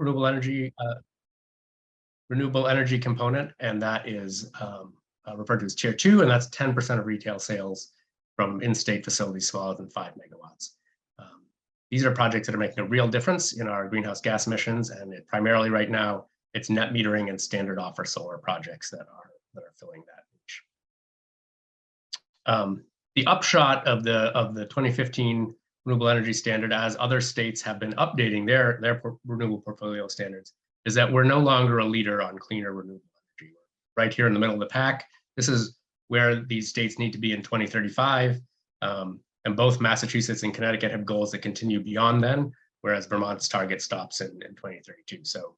renewable energy component, and that is referred to as Tier 2, and that's 10% of retail sales from in-state facilities smaller than 5 megawatts. These are projects that are making a real difference in our greenhouse gas emissions, and primarily right now, it's net metering and standard offer solar projects that are filling that niche. The upshot of the 2015 renewable energy standard, as other states have been updating their renewable portfolio standards, is that we're no longer a leader on cleaner renewable energy. We're right here in the middle of the pack. This is where these states need to be in 2035. And both Massachusetts and Connecticut have goals that continue beyond then, whereas Vermont's target stops in 2032. So,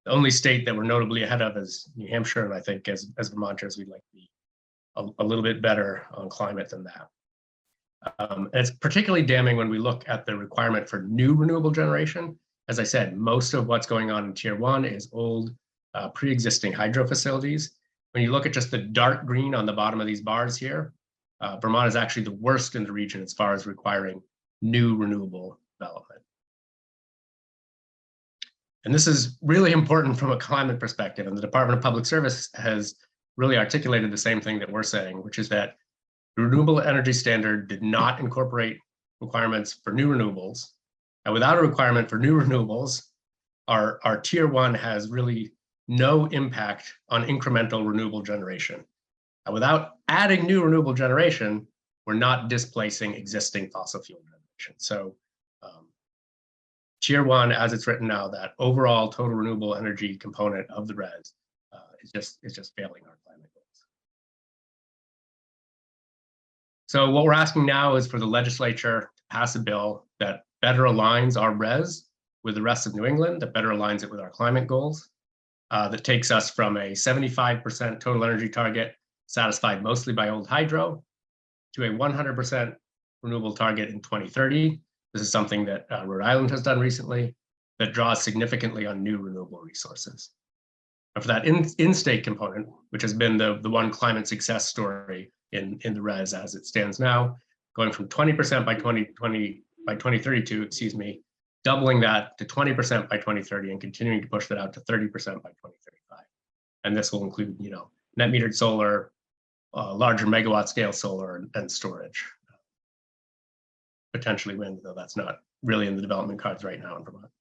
the only state that we're notably ahead of is New Hampshire, and I think as Vermonters, we'd like to be a little bit better on climate than that. And it's particularly damning when we look at the requirement for new renewable generation. As I said, most of what's going on in Tier 1 is old, pre-existing hydro facilities. When you look at just the dark green on the bottom of these bars here, Vermont is actually the worst in the region as far as requiring new renewable development. And this is really important from a climate perspective, and the Department of Public Service has really articulated the same thing that we're saying, which is that the renewable energy standard did not incorporate requirements for new renewables. And without a requirement for new renewables, our Tier 1 has really no impact on incremental renewable generation. And without adding new renewable generation, we're not displacing existing fossil fuel generation. So Tier 1, as it's written now, that overall total renewable energy component of the RES is just failing our climate goals. So what we're asking now is for the legislature to pass a bill that better aligns our RES with the rest of New England, that better aligns it with our climate goals, that takes us from a 75% total energy target satisfied mostly by old hydro to a 100% renewable target in 2030. This is something that Rhode Island has done recently that draws significantly on new renewable resources. And for that in-state component, which has been the one climate success story in the RES as it stands now, going from 20% by 2032, doubling that to 20% by 2030 and continuing to push that out to 30% by 2035. And this will include, net metered solar, larger megawatt scale solar, and storage. Potentially wind, though that's not really in the development cards right now in Vermont.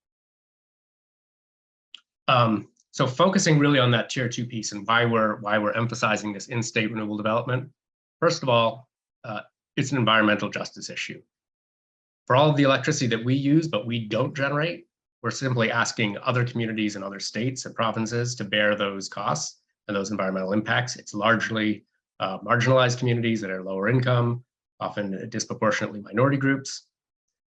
So focusing really on that Tier 2 piece and why we're emphasizing this in-state renewable development. First of all, it's an environmental justice issue. For all of the electricity that we use but we don't generate, we're simply asking other communities and other states and provinces to bear those costs and those environmental impacts. It's largely marginalized communities that are lower income, often disproportionately minority groups.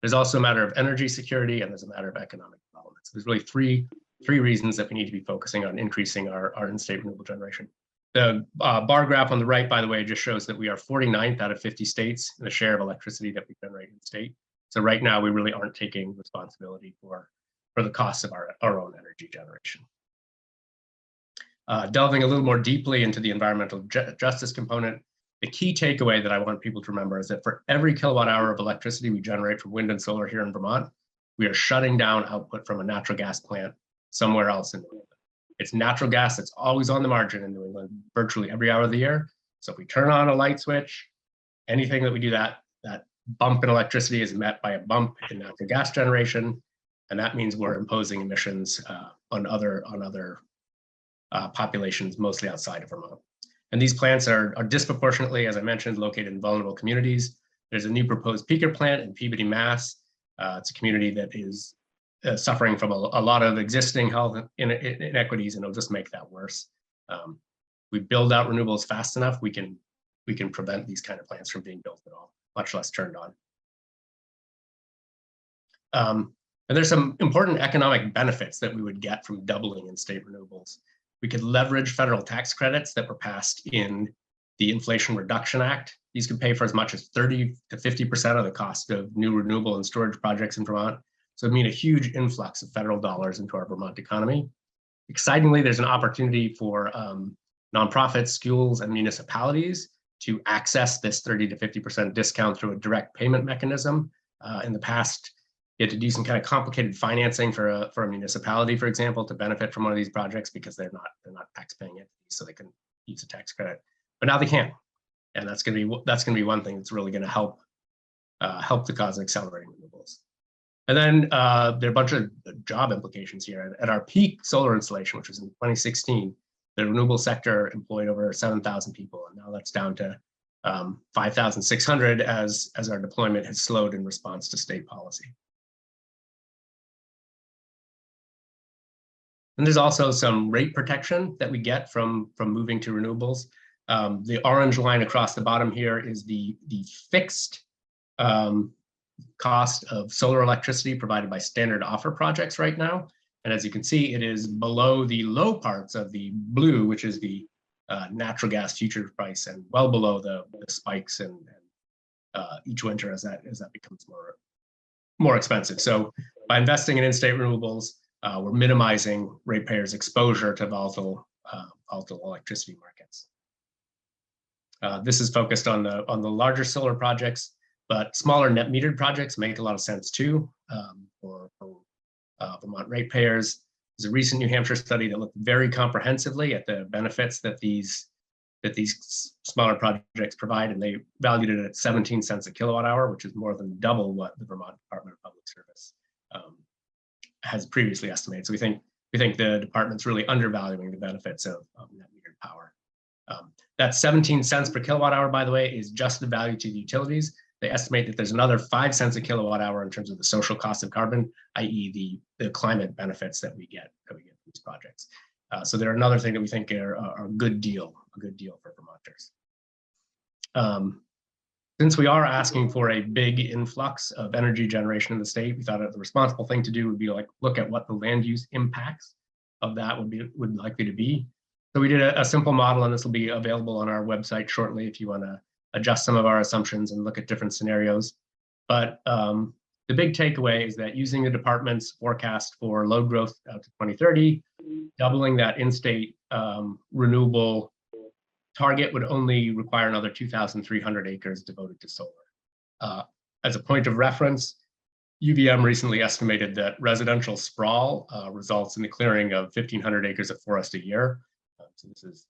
There's also a matter of energy security, and there's a matter of economic development. So there's really three reasons that we need to be focusing on increasing our in-state renewable generation. The bar graph on the right, by the way, just shows that we are 49th out of 50 states in the share of electricity that we generate in state. So right now, we really aren't taking responsibility for the costs of our own energy generation. Delving a little more deeply into the environmental justice component, the key takeaway that I want people to remember is that for every kilowatt hour of electricity we generate from wind and solar here in Vermont, we are shutting down output from a natural gas plant somewhere else in New England. It's natural gas that's always on the margin in New England, virtually every hour of the year. So if we turn on a light switch, anything that we do that bump in electricity is met by a bump in natural gas generation, and that means we're imposing emissions on other populations, mostly outside of Vermont. And these plants are disproportionately, as I mentioned, located in vulnerable communities. There's a new proposed peaker plant in Peabody, Mass. It's a community that is suffering from a lot of existing health inequities, and it'll just make that worse. We build out renewables fast enough, we can prevent these kind of plants from being built at all, much less turned on. And there's some important economic benefits that we would get from doubling in-state renewables. We could leverage federal tax credits that were passed in the Inflation Reduction Act. These could pay for as much as 30 to 50% of the cost of new renewable and storage projects in Vermont. So it would mean a huge influx of federal dollars into our Vermont economy. Excitingly, there's an opportunity for nonprofits, schools, and municipalities to access this 30 to 50% discount through a direct payment mechanism. In the past, You have to do some kind of complicated financing for a municipality, for example, to benefit from one of these projects because they're not tax-paying entities, so they can use a tax credit. But now they can, and that's going to be one thing that's really going to help the cause of accelerating renewables. And then there are a bunch of job implications here. At our peak solar installation, which was in 2016, the renewable sector employed over 7,000 people, and now that's down to 5,600 as our deployment has slowed in response to state policy. And there's also some rate protection that we get from moving to renewables. The orange line across the bottom here is the fixed cost of solar electricity provided by standard offer projects right now. And as you can see, it is below the low parts of the blue, which is the natural gas future price, and well below the spikes and each winter as that becomes more expensive. So by investing in in-state renewables, we're minimizing ratepayers' exposure to volatile electricity markets. This is focused on the larger solar projects, but smaller net metered projects make a lot of sense too for Vermont ratepayers. There's a recent New Hampshire study that looked very comprehensively at the benefits that these smaller projects provide, and they valued it at 17 cents a kilowatt hour, which is more than double what the Vermont Department of Public Service has previously estimated. So we think the department's really undervaluing the benefits of net metered power. That 17 cents per kilowatt hour, by the way, is just the value to the utilities. They estimate that there's another 5 cents a kilowatt hour in terms of the social cost of carbon, i.e. the climate benefits that we get from these projects. So they're another thing that we think are a good deal for Vermonters. Since we are asking for a big influx of energy generation in the state, we thought the responsible thing to do would be like look at what the land use impacts of that would likely to be. So we did a simple model, and this will be available on our website shortly if you want to adjust some of our assumptions and look at different scenarios. But the big takeaway is that using the department's forecast for load growth out to 2030, doubling that in-state renewable target would only require another 2,300 acres devoted to solar. As a point of reference, UVM recently estimated that residential sprawl results in the clearing of 1,500 acres of forest a year. So this is,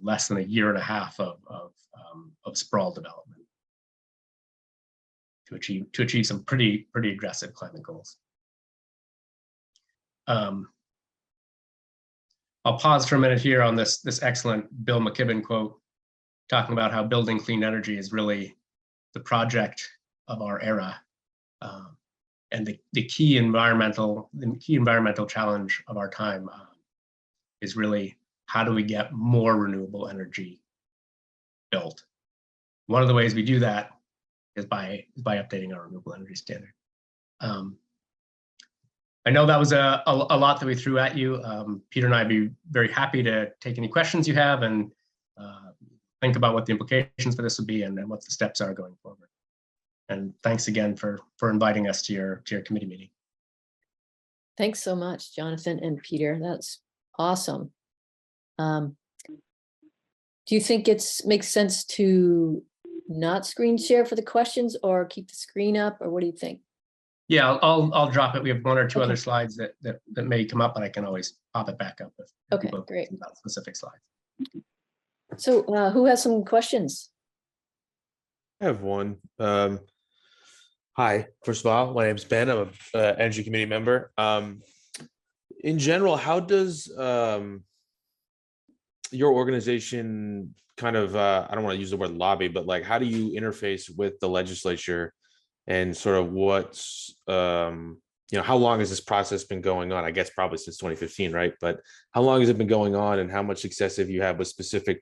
less than a year and a half of sprawl development to achieve some pretty aggressive climate goals. I'll pause for a minute here on this excellent Bill McKibben quote, talking about how building clean energy is really the project of our era, and the key environmental challenge of our time is really how do we get more renewable energy built. One of the ways we do that is by updating our renewable energy standard. I know that was a lot that we threw at you. Peter and I'd be very happy to take any questions you have and think about what the implications for this would be and what the steps are going forward. And thanks again for inviting us to your committee meeting. Thanks so much, Jonathan and Peter. That's awesome. Do you think makes sense to not screen share for the questions or keep the screen up, or what do you think? Yeah, I'll drop it. We have one or two other slides that may come up, but I can always pop it back up if people great. about specific slides. So who has some questions? I have one. Hi, first of all, my name is Ben. I'm an Energy Committee member. In general, how does your organization kind of, I don't want to use the word lobby, but like, how do you interface with the legislature and sort of what's, how long has this process been going on? I guess probably since 2015, right? But how long has it been going on, and how much success have you had with specific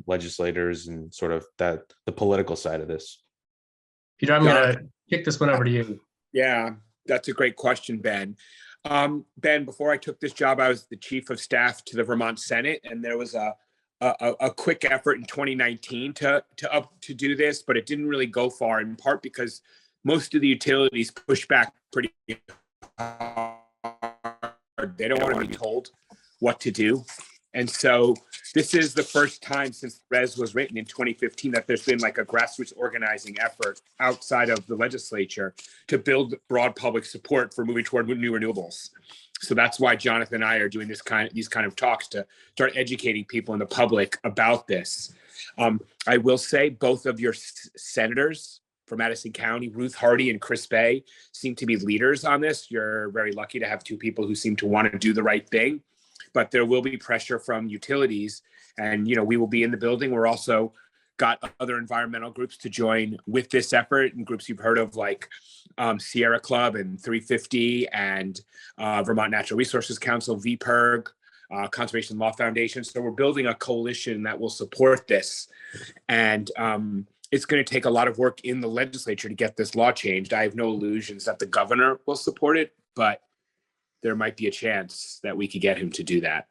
legislators and sort of the political side of this? Peter, I'm going to kick this one over to you. Yeah, that's a great question, Ben. Ben, before I took this job, I was the chief of staff to the Vermont Senate, and there was a quick effort in 2019 to do this, but it didn't really go far, in part because most of the utilities push back pretty hard. They don't want to be told what to do. And so this is the first time since the res was written in 2015 that there's been like a grassroots organizing effort outside of the legislature to build broad public support for moving toward new renewables. So that's why Jonathan and I are doing these kind of talks to start educating people in the public about this. I will say both of your senators for Madison County, Ruth Hardy and Chris Bay, seem to be leaders on this. You're very lucky to have two people who seem to want to do the right thing, but there will be pressure from utilities, and we will be in the building. We're also got other environmental groups to join with this effort, and groups you've heard of like Sierra Club and 350 and Vermont Natural Resources Council, VPIRG, Conservation Law Foundation. So we're building a coalition that will support this. And it's going to take a lot of work in the legislature to get this law changed. I have no illusions that the governor will support it, but there might be a chance that we could get him to do that.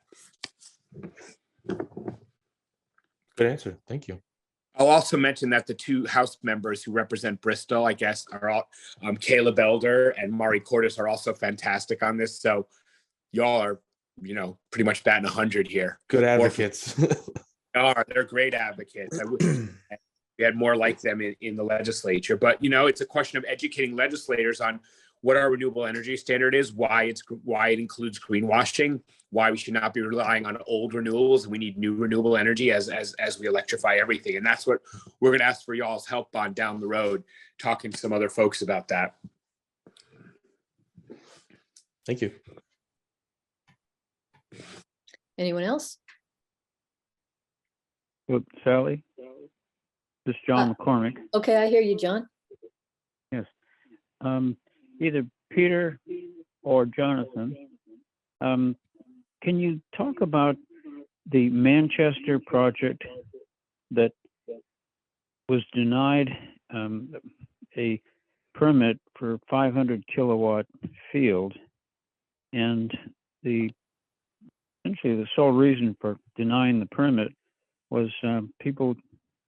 Good answer. Thank you. I'll also mention that the two House members who represent Bristol, I guess, are all Caleb Elder and Mari Cordes are also fantastic on this. So y'all are, pretty much batting 100 here. Good advocates. They're great advocates. We had more like them in the legislature, but it's a question of educating legislators on what our renewable energy standard is, why it includes greenwashing, why we should not be relying on old renewables, and we need new renewable energy as we electrify everything. And that's what we're going to ask for y'all's help on down the road, talking to some other folks about that. Thank you. Anyone else? Look, Sally, this is John McCormick. Okay, I hear you, John. Yes. Either Peter or Jonathan, can you talk about the Manchester project that was denied a permit for 500 kilowatt field, and essentially the sole reason for denying the permit was people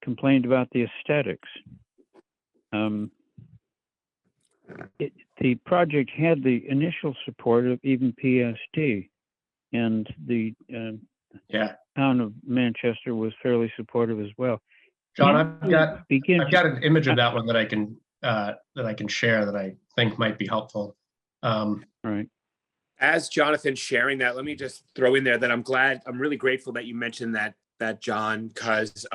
complained about the aesthetics. The project had the initial support of even PSD, and the town of Manchester was fairly supportive as well. John, I've got an image of that one that I can share that I think might be helpful. Right. As Jonathan's sharing that, let me just throw in there that I'm really grateful that you mentioned that John, because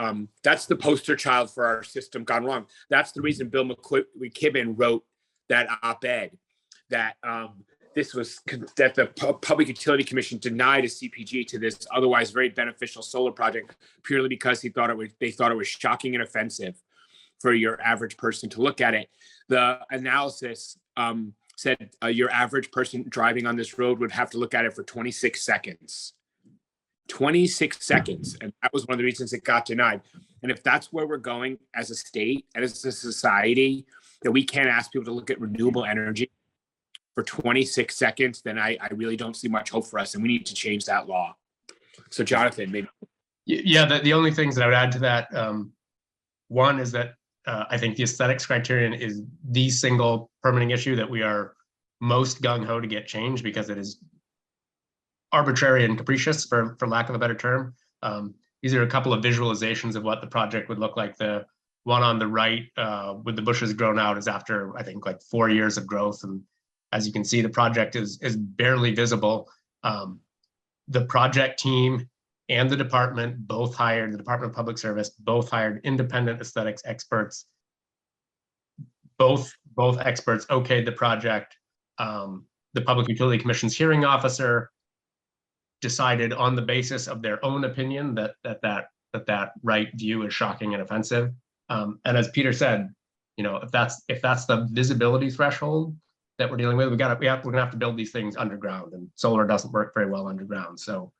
that's the poster child for our system gone wrong. That's the reason Bill McKibben wrote that op-ed that that the Public Utility Commission denied a CPG to this otherwise very beneficial solar project purely because they thought it was shocking and offensive for your average person to look at it. The analysis said your average person driving on this road would have to look at it for 26 seconds. 26 seconds. And that was one of the reasons it got denied. And if that's where we're going as a state and as a society, that we can't ask people to look at renewable energy for 26 seconds, then I really don't see much hope for us. And we need to change that law. So Jonathan, maybe. Yeah, the only things that I would add to that, one is that I think the aesthetics criterion is the single permitting issue that we are most gung-ho to get changed, because it is arbitrary and capricious, for lack of a better term. These are a couple of visualizations of what the project would look like. The one on the right with the bushes grown out is after, I think, like 4 years of growth. And as you can see, the project is barely visible. The project team and the department both hired, the Department of Public Service both hired independent aesthetics experts. Both experts okayed the project. The Public Utility Commission's hearing officer decided on the basis of their own opinion that right view is shocking and offensive. And as Peter said, if that's the visibility threshold that we're dealing with, we're gonna have to build these things underground, and solar doesn't work very well underground. So,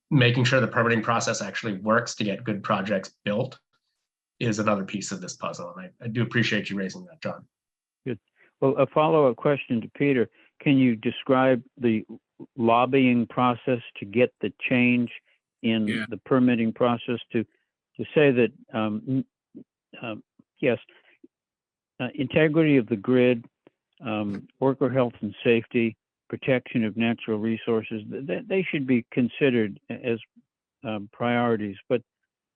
making sure the permitting process actually works to get good projects built is another piece of this puzzle. And I do appreciate you raising that, John. Good. Well, a follow-up question to Peter. Can you describe the lobbying process to get the change in the permitting process to say that, yes, integrity of the grid, worker health and safety, protection of natural resources, they should be considered as priorities, but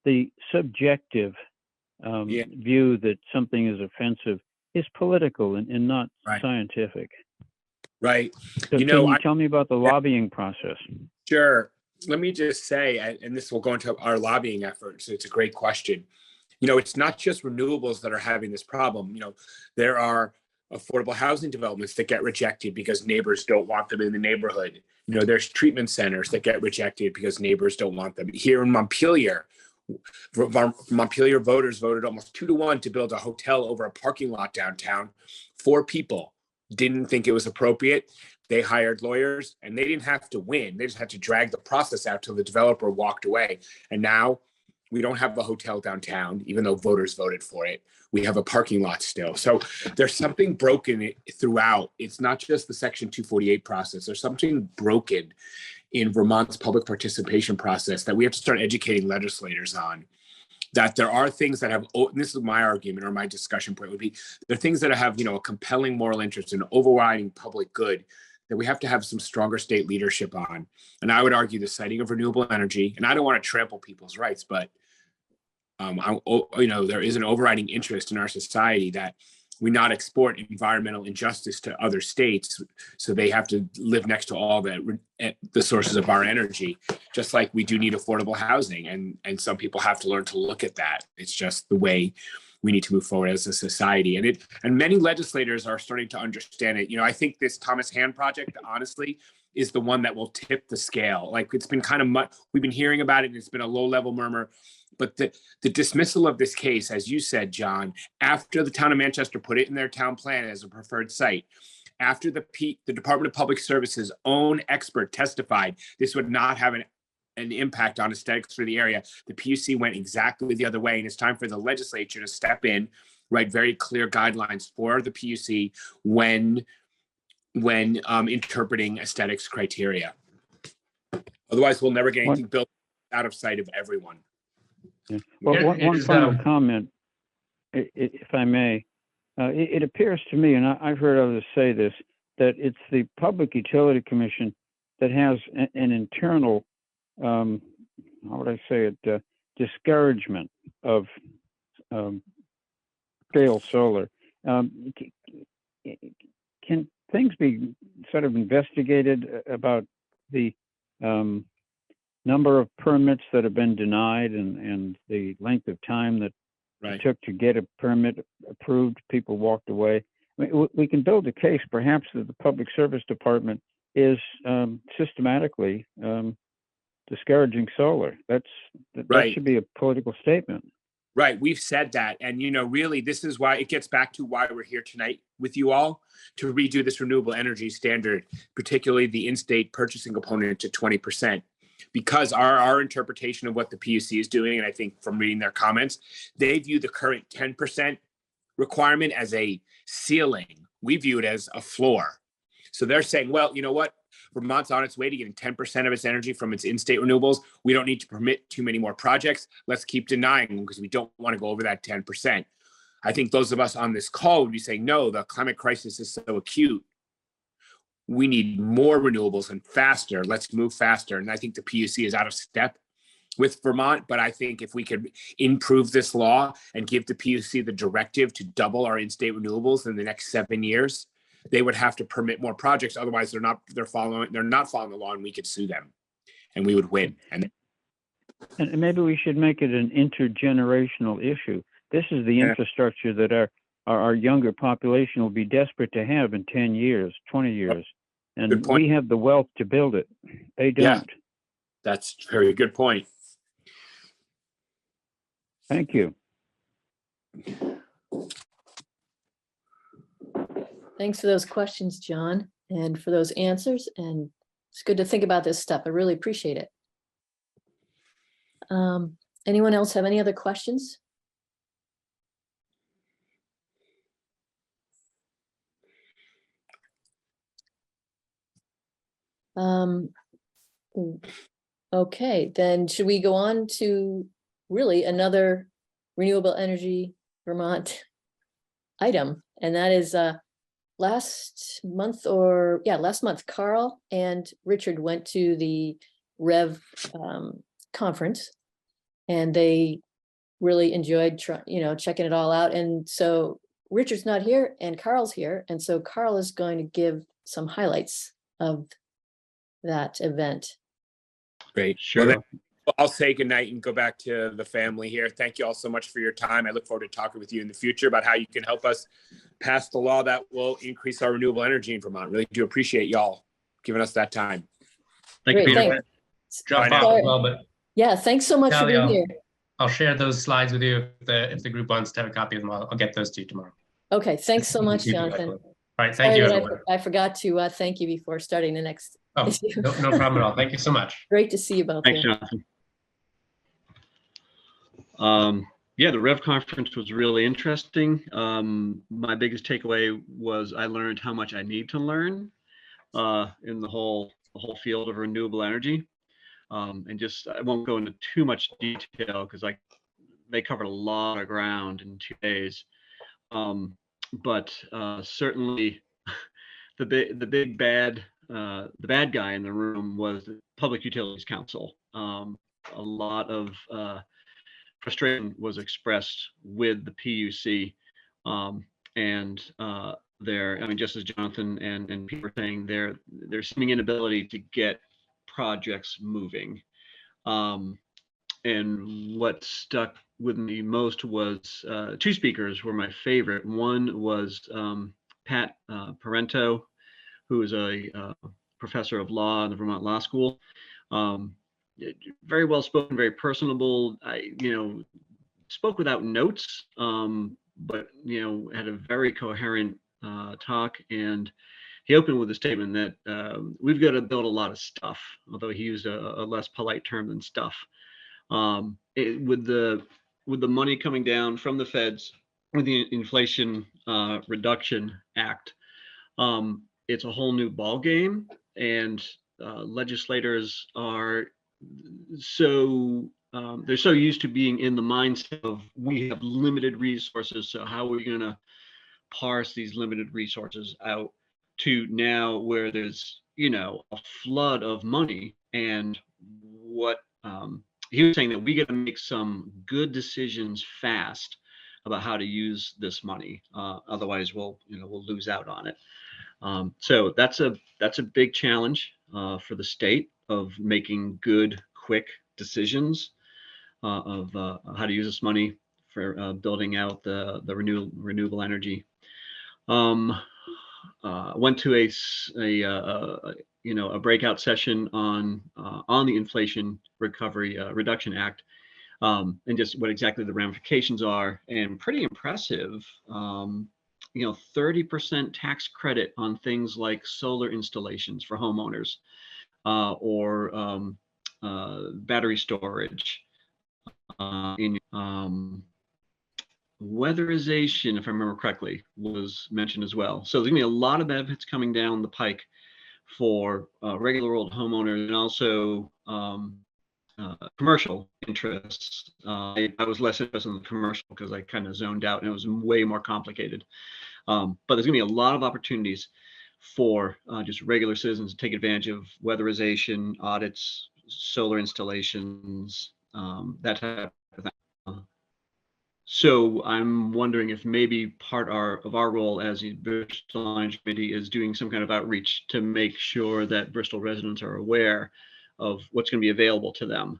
the subjective view that something is offensive is political and not Right. scientific. Right. So You know, can you tell me about the lobbying process? Sure. Let me just say, and this will go into our lobbying efforts. It's a great question. You know, it's not just renewables that are having this problem. You know, there are affordable housing developments that get rejected because neighbors don't want them in the neighborhood. You know, there's treatment centers that get rejected because neighbors don't want them. Here in Montpelier, Montpelier voters voted almost 2-1 to build a hotel over a parking lot downtown. 4 people didn't think it was appropriate. They hired lawyers and they didn't have to win. They just had to drag the process out till the developer walked away. And now we don't have a hotel downtown, even though voters voted for it. We have a parking lot still. So there's something broken throughout. It's not just the Section 248 process. There's something broken in Vermont's public participation process that we have to start educating legislators on. That there are things that have, and this is my argument or my discussion point would be, there are things that have, you know, a compelling moral interest and overriding public good that we have to have some stronger state leadership on. And I would argue the siting of renewable energy, and I don't want to trample people's rights, but you know, there is an overriding interest in our society that we not export environmental injustice to other states, so they have to live next to all the sources of our energy, just like we do need affordable housing. And some people have to learn to look at that. It's just the way we need to move forward as a society. And many legislators are starting to understand it. You know, I think this Thomas Hand project, honestly, is the one that will tip the scale. Like, it's been kind of we've been hearing about it and it's been a low level murmur. But the dismissal of this case, as you said, John, after the town of Manchester put it in their town plan as a preferred site, after the Department of Public Services own expert testified this would not have an impact on aesthetics for the area, the PUC went exactly the other way. And it's time for the legislature to step in, write very clear guidelines for the PUC when interpreting aesthetics criteria. Otherwise, we'll never get anything built out of sight of everyone. Yeah. Well, one final comment, if I may. It appears to me, and I've heard others say this, that it's the Public Utility Commission that has an internal, how would I say it, discouragement of scale solar. Can things be sort of investigated about the number of permits that have been denied and the length of time that it took to get a permit approved? People walked away. I mean, we can build a case perhaps that the Public Service Department is systematically discouraging solar. That should be a political statement. Right. We've said that. And, you know, really, this is why it gets back to why we're here tonight with you all, to redo this renewable energy standard, particularly the in-state purchasing component to 20%. Because our interpretation of what the PUC is doing, and I think from reading their comments, they view the current 10% requirement as a ceiling. We view it as a floor. So they're saying, well, you know what? Vermont's on its way to getting 10% of its energy from its in-state renewables. We don't need to permit too many more projects. Let's keep denying them because we don't want to go over that 10%. I think those of us on this call would be saying, no, the climate crisis is so acute. We need more renewables and faster. Let's move faster. And I think the PUC is out of step with Vermont. But I think if we could improve this law and give the PUC the directive to double our in-state renewables in the next 7 years, they would have to permit more projects. Otherwise, they're not following the law, and we could sue them, and we would win. And maybe we should make it an intergenerational issue. This is the infrastructure that our younger population will be desperate to have in 10 years, 20 years. And we have the wealth to build it. They don't. Yeah, that's a very good point. Thank you. Thanks for those questions, John, and for those answers. And it's good to think about this stuff. I really appreciate it. Anyone else have any other questions? Okay, then should we go on to really another Renewable Energy Vermont item? And that is last month, Carl and Richard went to the conference, and they really enjoyed checking it all out. And so Richard's not here and Carl's here, and so Carl is going to give some highlights of that event. Great. Sure. Well, I'll say goodnight and go back to the family here. Thank you all so much for your time. I look forward to talking with you in the future about how you can help us pass the law that will increase our renewable energy in Vermont. Really do appreciate y'all giving us that time. Thank you, Great, Peter. thanks. Jump Bye off now. as well, but Yeah, thanks so much for being Sally, here. I'll share those slides with you if the group wants to have a copy of them. I'll get those to you tomorrow. Okay, thanks so much, Keep it Jonathan. quickly. All right, thank Sorry you, that everyone. I forgot to thank you before starting the next. Oh, no problem at all. Thank you so much. Great to see you both Thanks, here. Jonathan. Yeah, the Rev conference was really interesting. My biggest takeaway was I learned how much I need to learn in the whole field of renewable energy. And just I won't go into too much detail because they covered a lot of ground in 2 days. But certainly the big bad guy in the room was the Public Utilities Council. A lot of frustration was expressed with the PUC, and just as Jonathan and Pete were saying, their seeming inability to get projects moving. And what stuck with me most was 2 speakers were my favorite. One was Pat Parento, who is a professor of law in the Vermont Law School. Very well spoken, very personable. Spoke without notes, but had a very coherent talk. And he opened with a statement that we've got to build a lot of stuff, although he used a less polite term than stuff. With the money coming down from the feds with the Inflation Reduction Act, it's a whole new ball game, and legislators are they're so used to being in the mindset of we have limited resources, so how are we going to parse these limited resources out, to now where there's a flood of money. And what he was saying that we got to make some good decisions fast about how to use this money, otherwise we'll lose out on it. So that's a big challenge for the state of making good, quick decisions of how to use this money for building out the renewable energy. Went to a breakout session on the Inflation Reduction Act, and just what exactly the ramifications are, and pretty impressive. 30% tax credit on things like solar installations for homeowners, or battery storage. Weatherization, if I remember correctly, was mentioned as well. So there's gonna be a lot of benefits coming down the pike for regular old homeowners, and also commercial interests. I was less interested in the commercial because I kind of zoned out and it was way more complicated. But there's gonna be a lot of opportunities for just regular citizens to take advantage of weatherization, audits, solar installations, that type of thing. So I'm wondering if maybe part of our role as the Bristol Energy Committee is doing some kind of outreach to make sure that Bristol residents are aware of what's going to be available to them,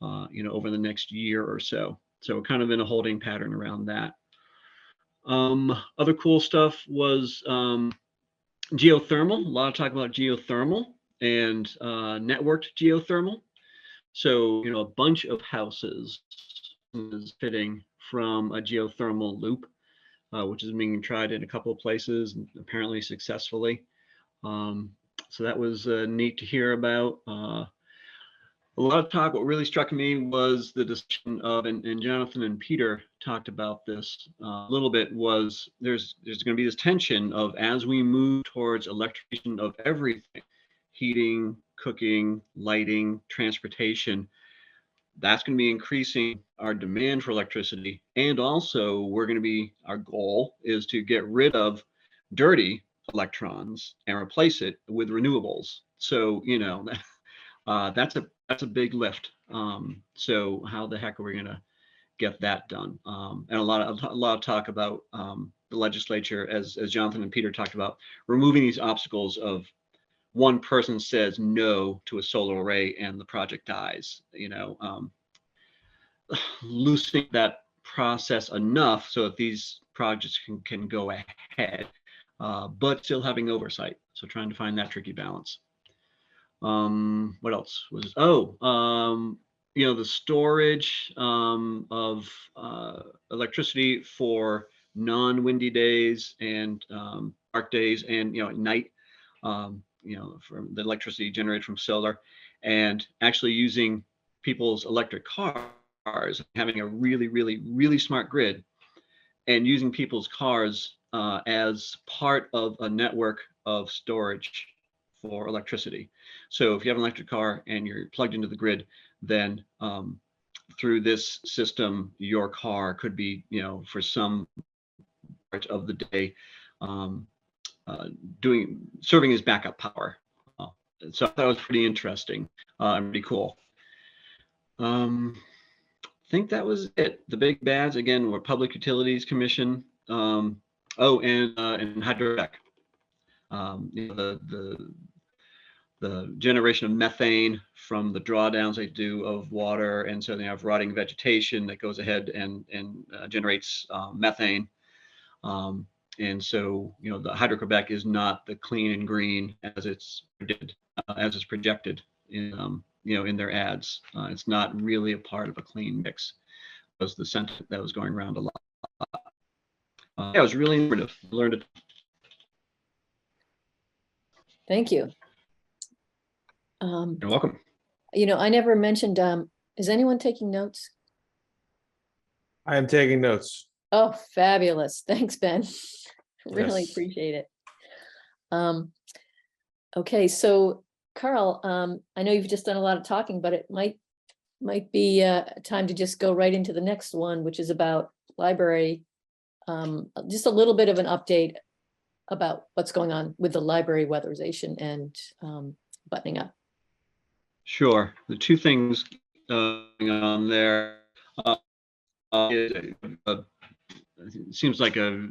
over the next year or so. So we're kind of in a holding pattern around that. Other cool stuff was geothermal. A lot of talk about geothermal and networked geothermal. So a bunch of houses is fitting from a geothermal loop, which is being tried in a couple of places, apparently successfully. So that was neat to hear about. A lot of talk. What really struck me was the discussion of, and Jonathan and Peter talked about this a little bit, was there's going to be this tension of, as we move towards electrification of everything, heating, cooking, lighting, transportation, that's going to be increasing our demand for electricity. And also our goal is to get rid of dirty electrons and replace it with renewables. So, that's a big lift So how the heck are we going to get that done? And a lot of talk about the legislature, as Jonathan and Peter talked about, removing these obstacles of one person says no to a solar array and the project dies. Loosening that process enough so that these projects can go ahead, but still having oversight. So trying to find that tricky balance. What else was, the storage of electricity for non-windy days and dark days, and at night, from the electricity generated from solar, and actually using people's electric cars, having a really, really, really smart grid, and using people's cars as part of a network of storage for electricity. So if you have an electric car and you're plugged into the grid, then through this system, your car could be, for some part of the day, serving as backup power. So that was pretty interesting and pretty cool. I think that was it. The big bads again were Public Utilities Commission. And Hydro-Québec. The generation of methane from the drawdowns they do of water, and so they have rotting vegetation that goes ahead and generates methane. And so the Hydro-Québec is not the clean and green as it's projected in in their ads. It's not really a part of a clean mix. Was the sentiment that was going around a lot. Yeah, it was really informative. Learned it. Thank you. You're welcome. I never mentioned, is anyone taking notes? I am taking notes. Oh, fabulous. Thanks, Ben. Really Yes. appreciate it. Okay, so Carl, I know you've just done a lot of talking, but it might be time to just go right into the next one, which is about library. Just a little bit of an update about what's going on with the library weatherization and buttoning up. Sure. The two things going on there. It seems like a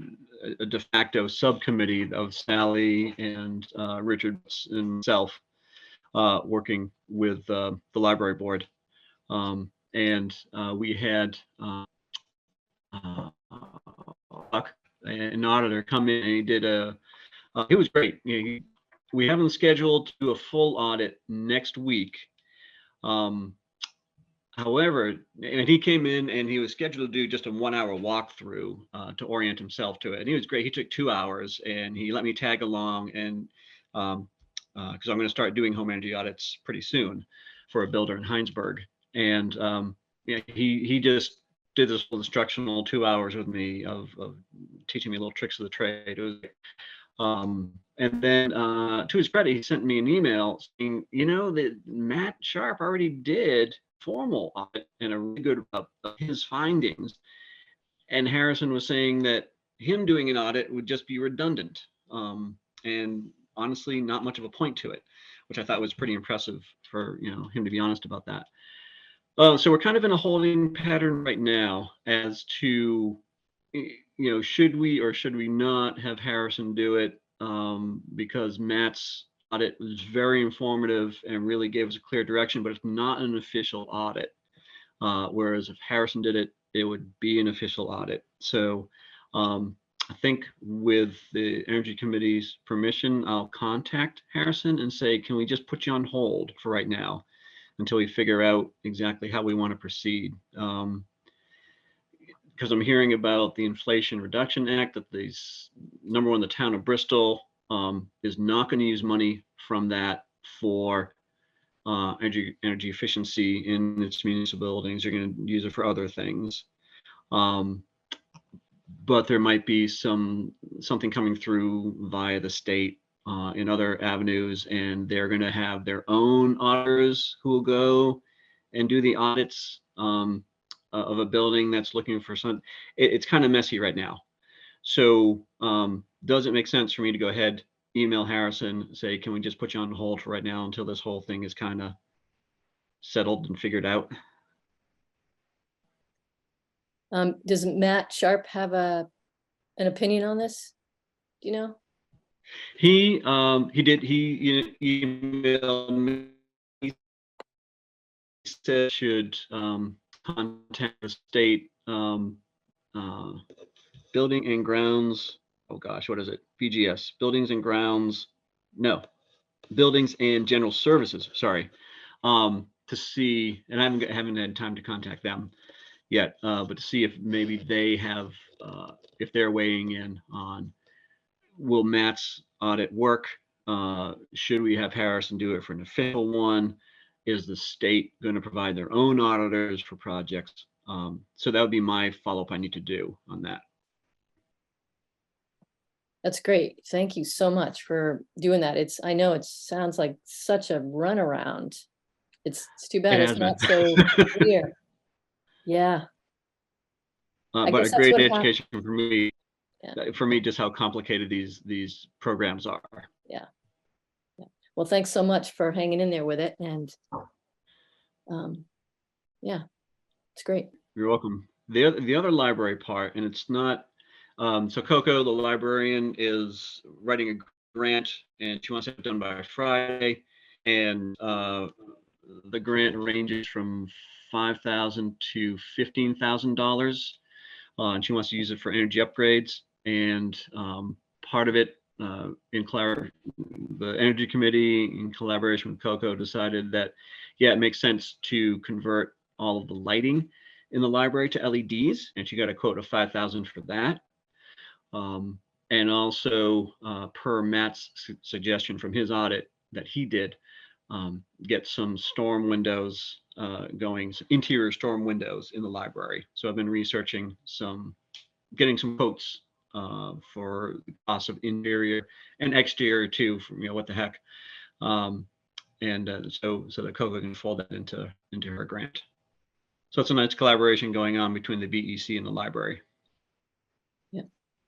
de facto subcommittee of Sally and Richard and myself working with the library board. And we had an auditor come in, and he did it was great. We have him scheduled to do a full audit next week. However, and he came in and he was scheduled to do just a 1 hour walkthrough to orient himself to it. And he was great. He took 2 hours and he let me tag along, and because I'm going to start doing home energy audits pretty soon for a builder in Heinsberg. And he just did this instructional 2 hours with me of teaching me little tricks of the trade. It was and then to his credit, he sent me an email saying, that Matt Sharp already did formal audit and a really good of his findings. And Harrison was saying that him doing an audit would just be redundant. And honestly, not much of a point to it, which I thought was pretty impressive for him to be honest about that. So we're kind of in a holding pattern right now as to should we or should we not have Harrison do it, because Matt's audit was very informative and really gave us a clear direction, but it's not an official audit. Whereas if Harrison did it, it would be an official audit. So I think with the Energy Committee's permission, I'll contact Harrison and say, can we just put you on hold for right now until we figure out exactly how we want to proceed? Because I'm hearing about the Inflation Reduction Act, that the town of Bristol is not going to use money from that for energy efficiency in its municipal buildings. They're going to use it for other things. But there might be something coming through via the state in other avenues, and they're going to have their own auditors who will go and do the audits of a building that's looking for some. It's kind of messy right now. So does it make sense for me to go ahead, email Harrison, say, can we just put you on hold for right now until this whole thing is kind of settled and figured out. Does Matt Sharp have an opinion on this? Do you know? He emailed me. He said should contact the state building and grounds. Oh gosh, what is it? BGS, buildings and grounds. No, buildings and general services. Sorry, to see, and I haven't had time to contact them yet, but to see if maybe they have, if they're weighing in on, will Matt's audit work? Should we have Harrison do it for an official one? Is the state going to provide their own auditors for projects? So that would be my follow-up I need to do on that. That's great. Thank you so much for doing that. I know it sounds like such a runaround. It's too bad It it's has not been. so clear. Yeah. I But a guess that's great what education for me. Yeah. For me, just how complicated these programs are. Yeah. Well, thanks so much for hanging in there with it. And yeah, it's great. You're welcome. The other library part, and it's not, so Coco, the librarian, is writing a grant and she wants it done by Friday. And the grant ranges from $5,000 to $15,000. And she wants to use it for energy upgrades. And part of it, the Energy Committee in collaboration with Coco decided that, yeah, it makes sense to convert all of the lighting in the library to LEDs, and she got a quote of $5,000 for that. And also, per Matt's suggestion from his audit that he did, get some storm windows going, some interior storm windows in the library. So I've been researching getting some quotes for the cost of interior and exterior too, from, what the heck. So that Coco can fold that into her grant. So it's a nice collaboration going on between the BEC and the library. Yeah,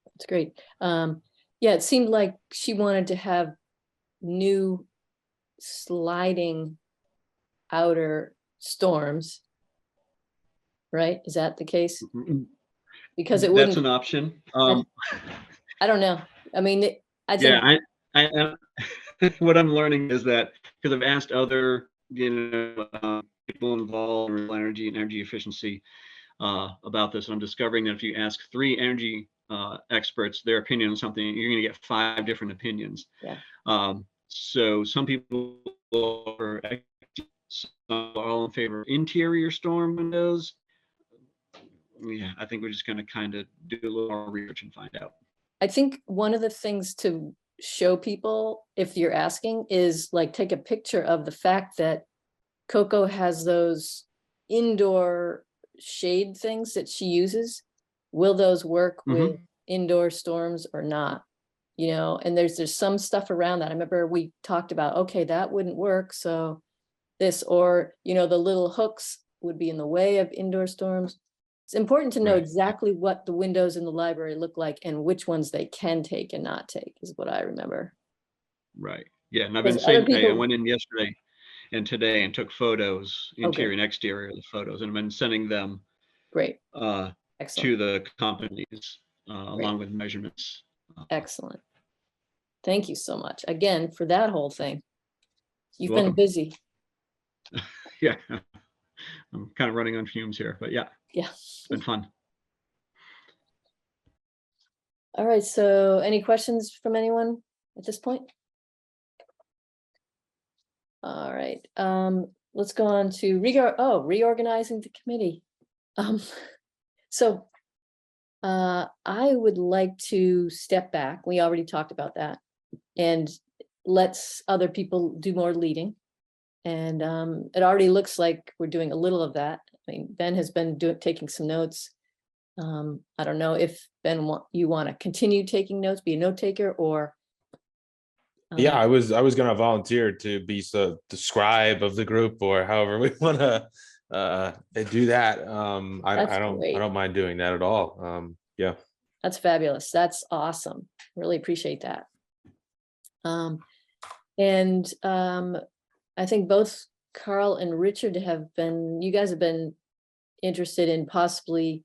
that's great. Yeah, it seemed like she wanted to have new sliding outer storms, right? Is that the case? Because it wouldn't. That's an option. I don't know. I mean, I think. Yeah, I what I'm learning is that, because I've asked other, people involved in renewable energy and energy efficiency about this, and I'm discovering that if you ask 3 energy experts their opinion on something, you're going to get 5 different opinions. Yeah. So some people are all in favor of interior storm windows. Yeah, I think we're just going to kind of do a little more research and find out. I think one of the things to show people, if you're asking, is like take a picture of the fact that Coco has those indoor shade things that she uses. Will those work with indoor storms or not? And there's some stuff around that. I remember we talked about, okay, that wouldn't work. So this, or, the little hooks would be in the way of indoor storms. It's important to know exactly what the windows in the library look like and which ones they can take and not take, is what I remember. Right. Yeah. And I've been saying, I went in yesterday and today and took photos, interior and exterior of the photos, and I've been sending them great to the companies along with measurements. Excellent. Thank you so much again for that whole thing. You've Welcome. been busy. Yeah. I'm kind of running on fumes here, but yeah. Yeah. It's been fun. All right. So any questions from anyone at this point? All right. Let's go on to reorganizing the committee. So I would like to step back. We already talked about that, and let's other people do more leading. And it already looks like we're doing a little of that. I mean, Ben has been taking some notes. I don't know if Ben, you want to continue taking notes, be a note taker, or yeah, I was going to volunteer to be the scribe of the group, or however we want to do that. I don't mind doing that at all. Yeah, that's fabulous. That's awesome. Really appreciate that. And I think both Carl and Richard you guys have been interested in possibly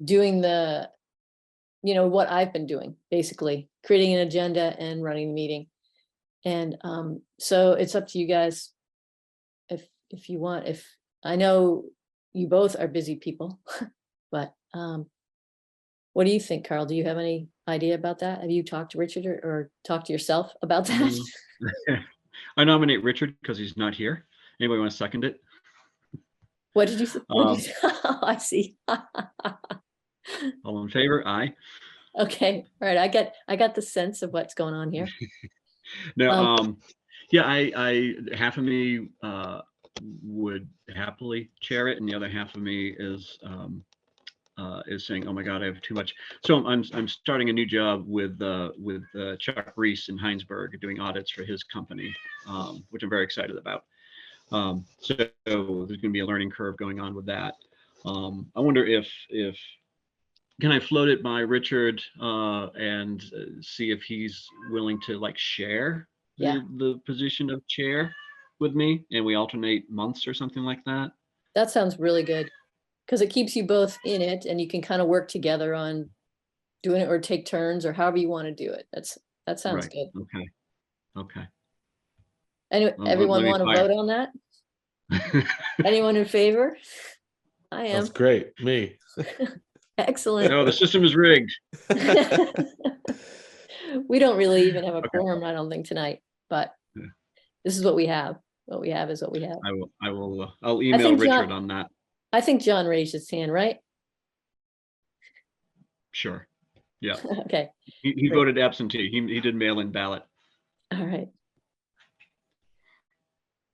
doing what I've been doing, basically creating an agenda and running the meeting. And so it's up to you guys if you want. If I know you both are busy people, but what do you think, Carl? Do you have any idea about that? Have you talked to Richard or talked to yourself about that? I nominate Richard because he's not here. Anybody want to second it? What did you say? Oh, I see. All in favor? Aye. Okay, all right. I got the sense of what's going on here. No, yeah, I half of me would happily chair it, and the other half of me is saying, "Oh my God, I have too much." So I'm starting a new job with Chuck Reese in Heinsberg, doing audits for his company, which I'm very excited about. So there's going to be a learning curve going on with that. I wonder if can I float it by Richard and see if he's willing to like share the position of chair with me, and we alternate months or something like that. That sounds really good, because it keeps you both in it and you can kind of work together on doing it or take turns or however you want to do it. That sounds Right. good. Okay. Anyway, everyone want to vote on that? Anyone in favor? I am. That's great. Me. Excellent. No, the system is rigged. We don't really even have a quorum, I don't think, tonight, but this is what we have. What we have is what we have. I'll email think Richard John- on that. I think John raised his hand, right? Sure. Yeah. Okay, He Great. voted absentee. He did mail-in ballot. all right.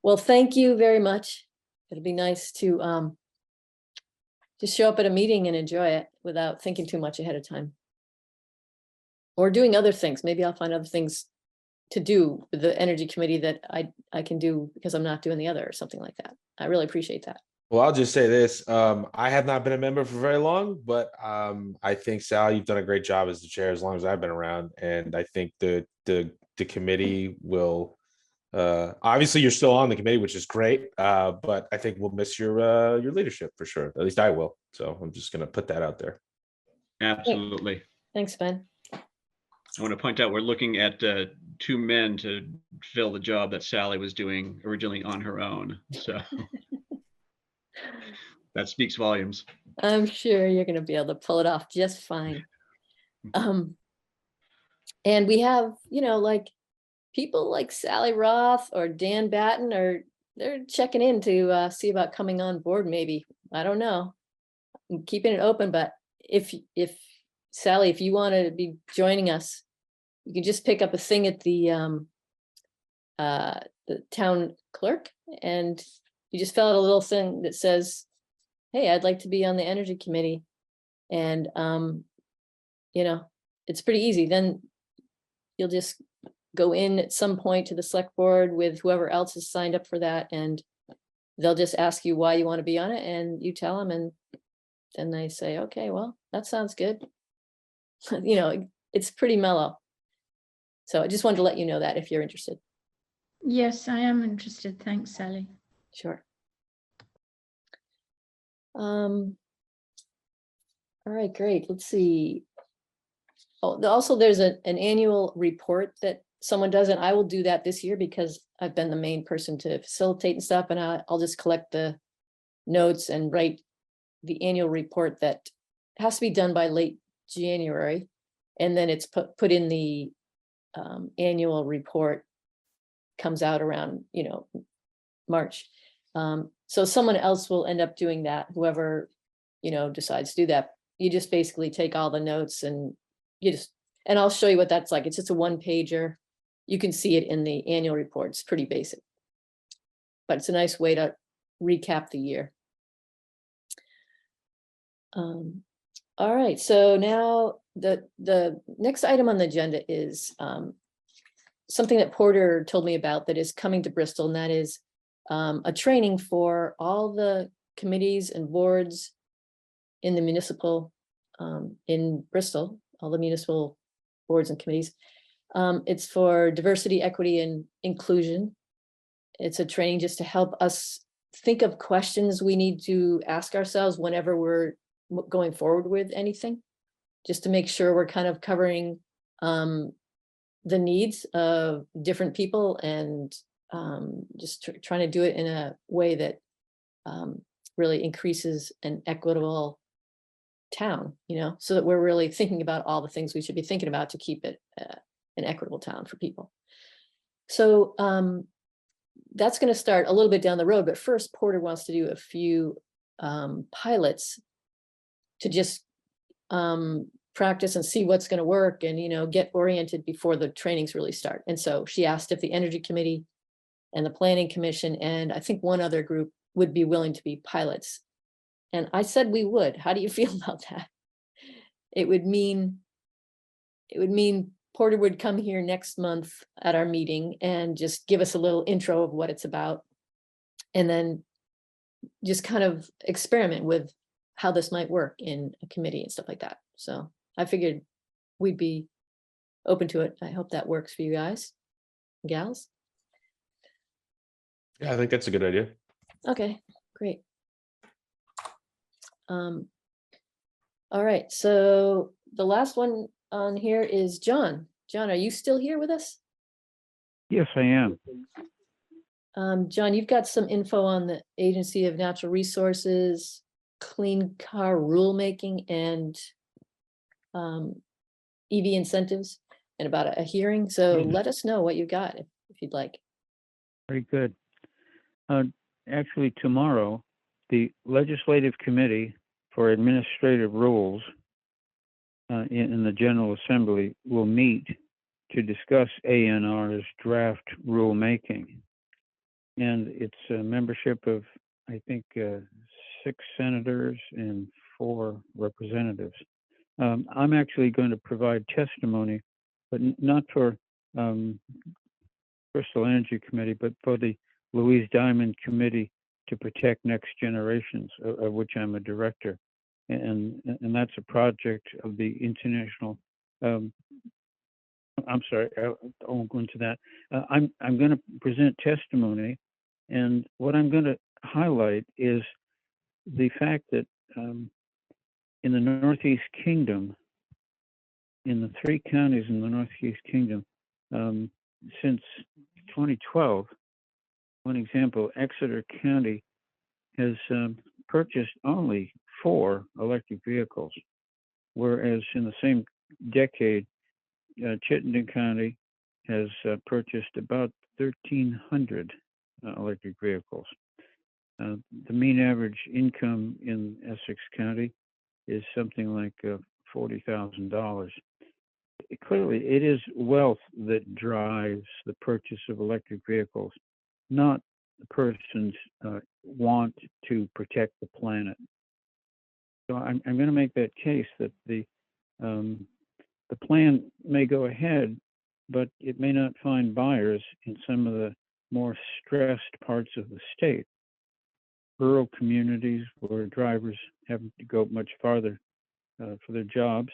Well, thank you very much. It'll be nice to just show up at a meeting and enjoy it without thinking too much ahead of time. Or doing other things. Maybe I'll find other things to do with the energy committee that I can do because I'm not doing the other or something like that. I really appreciate that. Well, I'll just say this. I have not been a member for very long, but I think, Sal, you've done a great job as the chair as long as I've been around. And I think the committee will obviously you're still on the committee, which is great. But I think we'll miss your leadership for sure. At least I will. So I'm just gonna put that out there. Absolutely. Thanks, Ben. I want to point out we're looking at two men to fill the job that Sally was doing originally on her own. So that speaks volumes. I'm sure you're going to be able to pull it off just fine. And we have, like people like Sally Roth or Dan Batten they're checking in to see about coming on board. Maybe, I don't know. I'm keeping it open, but if Sally, if you want to be joining us, you can just pick up a thing at the town clerk, and you just fill out a little thing that says, "Hey, I'd like to be on the energy committee." And it's pretty easy. Then you'll just go in at some point to the select board with whoever else is signed up for that, and they'll just ask you why you want to be on it, and you tell them, and then they say, "Okay, well, that sounds good." It's pretty mellow. So I just wanted to let you know that if you're interested. Yes, I am interested. Thanks, Sally. Sure. All right, great. Let's see. Oh, also there's an annual report that someone does, and I will do that this year because I've been the main person to facilitate and stuff, and I'll just collect the notes and write the annual report that has to be done by late January, and then it's put in the annual report, comes out around March. So someone else will end up doing that, whoever decides to do that. You just basically take all the notes and and I'll show you what that's like. It's just a one-pager. You can see it in the annual report. It's pretty basic, but it's a nice way to recap the year. All right, so now the next item on the agenda is something that Porter told me about that is coming to Bristol, and that is a training for all the committees and boards in the municipal, in Bristol, all the municipal boards and committees. It's for diversity, equity, and inclusion. it's a training just to help us think of questions we need to ask ourselves whenever we're going forward with anything, just to make sure we're kind of covering the needs of different people and just trying to do it in a way that really increases an equitable town, so that we're really thinking about all the things we should be thinking about to keep it an equitable town for people. So that's going to start a little bit down the road, but first Porter wants to do a few pilots to just practice and see what's going to work and, get oriented before the trainings really start. And so she asked if the Energy Committee and the Planning Commission and I think one other group would be willing to be pilots. And I said we would. How do you feel about that? It would mean Porter would come here next month at our meeting and just give us a little intro of what it's about, and then just kind of experiment with how this might work in a committee and stuff like that. So I figured we'd be open to it. I hope that works for you guys, gals. Yeah, I think that's a good idea. Okay, great. All right, so the last one on here is John. John, are you still here with us? Yes, I am. John, you've got some info on the Agency of Natural Resources, clean car rulemaking, and EV incentives, and about a hearing. So let us know what you got if you'd like. Very good. Actually, tomorrow, the Legislative Committee for Administrative Rules in the General Assembly will meet to discuss ANR's draft rulemaking. And it's a membership of, I think, 6 senators and 4 representatives. I'm actually going to provide testimony, but not for Bristol Energy Committee, but for the Louise Diamond Committee to Protect Next Generations, of which I'm a director. And that's a project of the International, I'm sorry, I won't go into that. I'm going to present testimony, and what I'm going to highlight is the fact that in the Northeast Kingdom, in the 3 counties in the Northeast Kingdom, since 2012, one example, Exeter County has purchased only 4 electric vehicles, whereas in the same decade, Chittenden County has purchased about 1,300 electric vehicles. The mean average income in Essex County is something like $40,000. Clearly, it is wealth that drives the purchase of electric vehicles, not the person's want to protect the planet. So I'm going to make that case that the plan may go ahead, but it may not find buyers in some of the more stressed parts of the state. Rural communities where drivers have to go much farther for their jobs.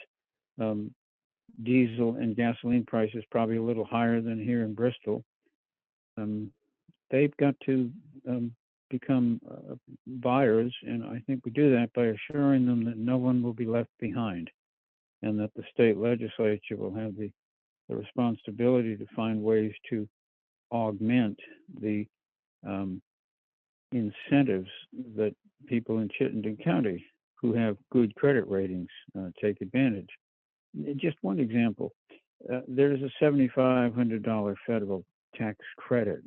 Diesel and gasoline prices probably a little higher than here in Bristol. They've got to become buyers, and I think we do that by assuring them that no one will be left behind, and that the state legislature will have the responsibility to find ways to augment the incentives that people in Chittenden County who have good credit ratings take advantage. Just one example, there's a $7,500 federal tax credit,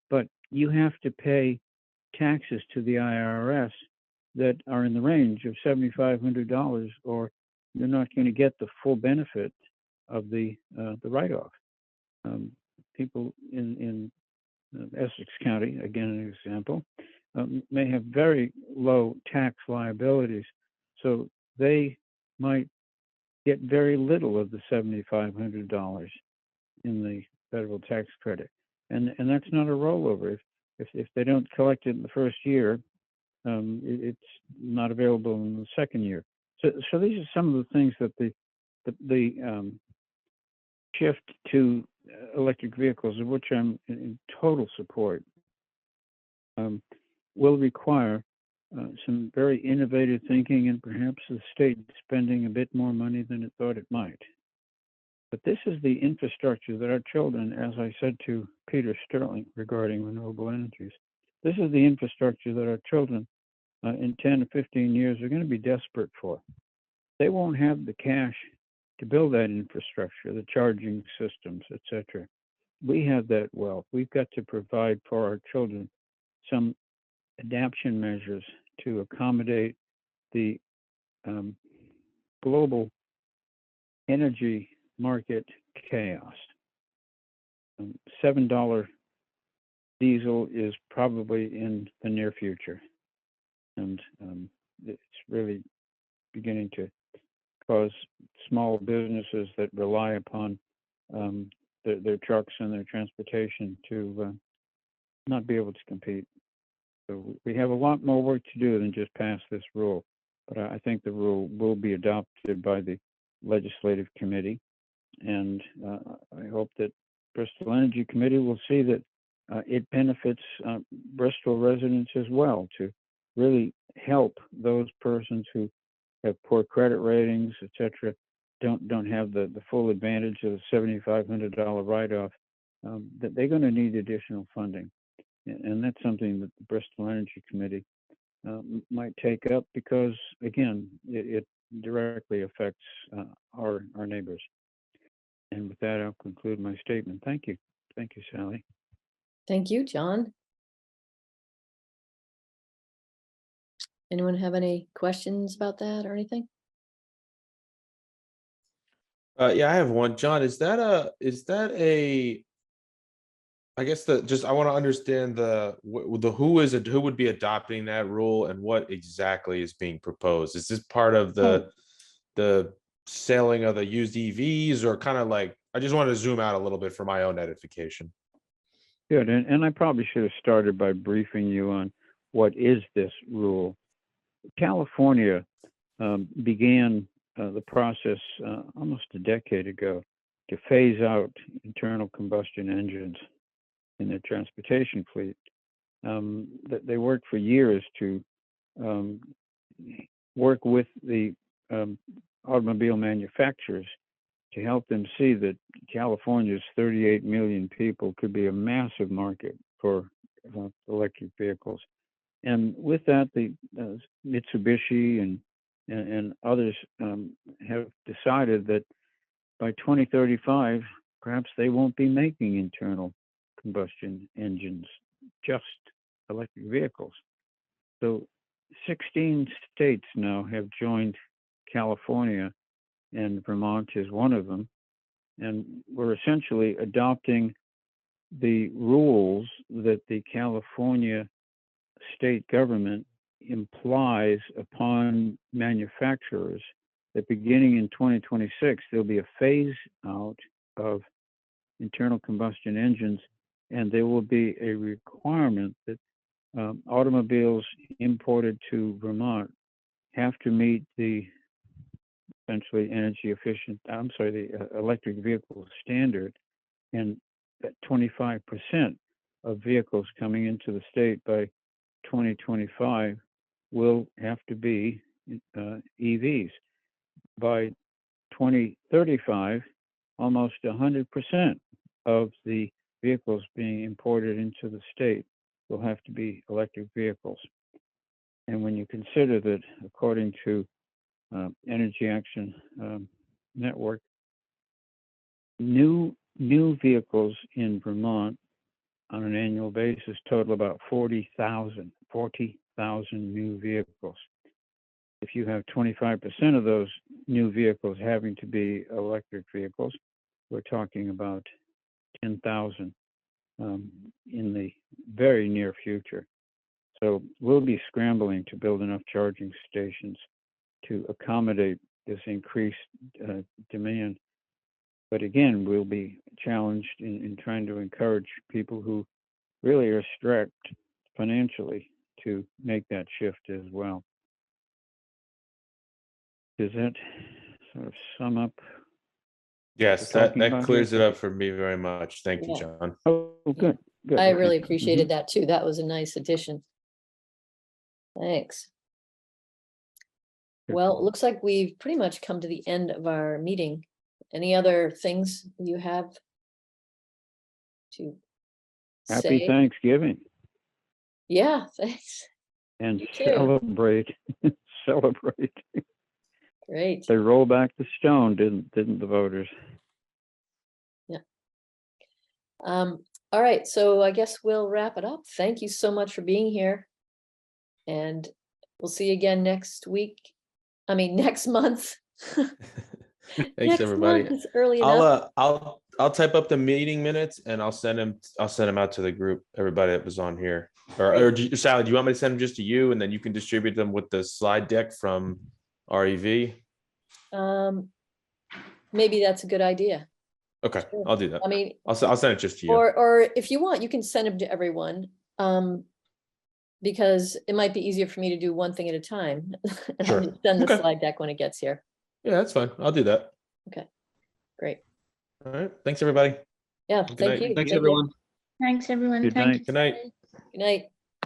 but you have to pay taxes to the IRS that are in the range of $7,500, or you're not going to get the full benefit of the write-off. People in Essex County, again an example, may have very low tax liabilities, so they might get very little of the $7,500 in the federal tax credit, and that's not a rollover. If they don't collect it in the first year, it's not available in the second year. So these are some of the things that the shift to electric vehicles, of which I'm in total support, will require some very innovative thinking, and perhaps the state spending a bit more money than it thought it might. But this is the infrastructure that our children, as I said to Peter Sterling regarding renewable energies, this is the infrastructure that our children in 10 to 15 years are going to be desperate for. They won't have the cash to build that infrastructure, the charging systems, etc. We have that wealth. We've got to provide for our children some adaptation measures to accommodate the global energy market chaos. $7 diesel is probably in the near future, and it's really beginning to cause small businesses that rely upon their trucks and their transportation to not be able to compete. So we have a lot more work to do than just pass this rule, but I think the rule will be adopted by the legislative committee, and I hope that Bristol Energy Committee will see that it benefits Bristol residents as well, to really help those persons who have poor credit ratings, etc., don't have the full advantage of the $7,500 write-off, that they're going to need additional funding. And that's something that the Bristol Energy Committee might take up, because, again, it directly affects our neighbors. And with that, I'll conclude my statement. Thank you. Thank you, Sally. Thank you, John. Anyone have any questions about that or anything? Yeah, I have one. John, is that a I guess I want to understand the who would be adopting that rule, and what exactly is being proposed? Is this part of the selling of the used EVs, or kind of like, I just want to zoom out a little bit for my own edification. Good, and I probably should have started by briefing you on what is this rule. California began the process almost a decade ago to phase out internal combustion engines in their transportation fleet. They worked for years to work with the automobile manufacturers to help them see that California's 38 million people could be a massive market for electric vehicles. And with that, the Mitsubishi and others have decided that by 2035, perhaps they won't be making internal combustion engines, just electric vehicles. So 16 states now have joined California, and Vermont is one of them. And we're essentially adopting the rules that the California state government implies upon manufacturers, that beginning in 2026, there'll be a phase out of internal combustion engines, and there will be a requirement that automobiles imported to Vermont have to meet the essentially energy efficient, the electric vehicle standard, and that 25% of vehicles coming into the state by 2025 will have to be EVs. By 2035, almost 100% of the vehicles being imported into the state will have to be electric vehicles. And when you consider that, according to Energy Action Network, new vehicles in Vermont on an annual basis total about 40,000 new vehicles. If you have 25% of those new vehicles having to be electric vehicles, we're talking about 10,000 in the very near future. So we'll be scrambling to build enough charging stations to accommodate this increased demand. But again, we'll be challenged in trying to encourage people who really are strapped financially to make that shift as well. Does that sort of sum up? Yes, that clears it up for me very much. Thank you, Yeah. John. Oh, good. Good, I okay. really Mhm. appreciated that too. That was a nice addition. Thanks. Good Well, it call. looks like we've pretty much come to the end of our meeting. Any other things you have to Happy say? Thanksgiving Yeah, thanks. and You too. celebrate, celebrate. Great. They roll back the stone, didn't the voters? All right, so I guess we'll wrap it up. Thank you so much for being here. And we'll see you again next week. I mean, next month. Thanks, Next everybody. month is early enough. I'll type up the meeting minutes and I'll send them out to the group, everybody that was on here. Or Sally, do you want me to send them just to you and then you can distribute them with the slide deck from REV? Maybe that's a good idea. Okay, Sure. I'll do that. I mean, I'll send it just to you. or if you want, you can send them to everyone. Because it might be easier for me to do one thing at a time. And Sure. I'll just send the Okay. slide deck when it gets here. Yeah, that's fine. I'll do that. Great. All right. Thanks, everybody. Yeah, Good thank night. you. Thanks, Take care. everyone. Thanks, everyone. Good Thank night. you. Good night. Sally. Good night.